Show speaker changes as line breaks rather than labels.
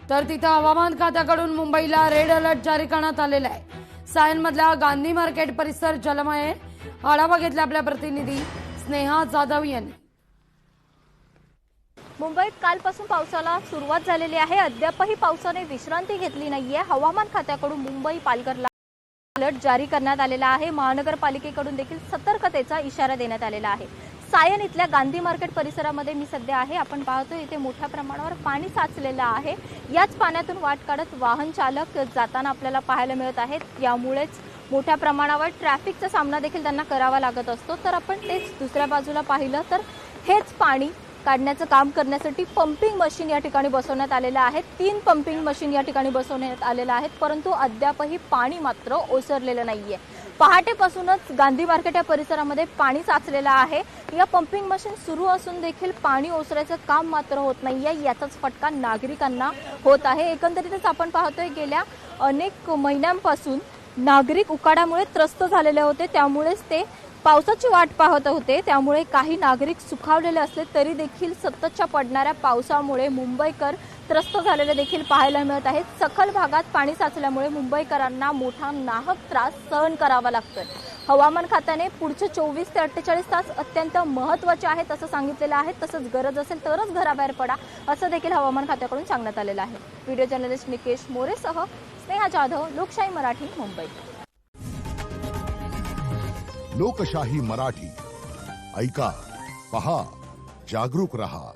तर तिथं हवामान खात्याकडून मुंबईला रेड अलर्ट जारी करण्यात आलेला आहे। सायनमधल्या गांधी मार्केट परिसर जलमय आहे। आढावा घेतला आपल्या प्रतिनिधी स्नेहा जाधव यांनी।
मुंबईत कालपासून पावसाला सुरुवात झालेली आहे। अद्यापही पावसाने विश्रांती घेतली नाहीये। हवामान खात्याकडून मुंबई पालघरला अलर्ट जारी करण्यात आलेला आहे। महानगरपालिकेकडून देखील सतर्कतेचा इशारा देण्यात आलेला आहे। सायन इथल्या गांधी मार्केट परिसरामध्ये मी सध्या आहे। आपण पाहतो इथे मोठ्या प्रमाणावर पाणी साचलेलं आहे। याच पाण्यातून वाट काढत वाहन चालक जाताना आपल्याला पाहायला मिळत आहेत। यामुळेच मोठ्या प्रमाणावर ट्रॅफिकचा सामना देखील त्यांना करावा लागत असतो। तर आपण तेच दुसऱ्या बाजूला पाहिलं तर हेच पाणी काढण्याचं काम करण्यासाठी पंपिंग मशीन या ठिकाणी बसवण्यात आलेलं आहे। 3 पंपिंग मशीन या ठिकाणी बसवण्यात आलेलं आहेत, परंतु अद्यापही पाणी मात्र ओसरलेलं नाहीये। पहाटेपासूनच गांधी मार्केट या परिसरामध्ये पाणी साचलेलं आहे। या पंपिंग मशीन सुरू असून देखील पाणी ओसरायचं काम मात्र होत नाहीये। याचाच फटका नागरिकांना होत आहे। एकंदरीतच आपण पाहतोय गेल्या अनेक महिन्यांपासून नागरिक उकाड्यामुळे त्रस्त झालेले होते। त्यामुळेच ते पावसाची वाट पाहत होते। त्यामुळे काही नागरिक सुखावलेले असले तरी देखील सततच्या पडणाऱ्या पावसामुळे मुंबईकर त्रस्त झालेले देखील पाहायला मिळत आहेत। सखल भागात पाणी साचल्यामुळे मुंबईकरांना मोठा नाहक त्रास सहन करावा लागतोय। हवामान खात्याने पुढचे 24 ते 48 तास अत्यंत महत्त्वाचे आहेत असं सांगितलेलं आहे। तसंच गरज असेल तरच घराबाहेर पडा असं देखील हवामान खात्याकडून सांगण्यात आलेलं आहे। व्हिडिओ जर्नलिस्ट निकेश मोरेसह स्नेहा जाधव, लोकशाही मराठी, मुंबई।
लोकशाही मराठी ऐका, पहा, जागरूक रहा।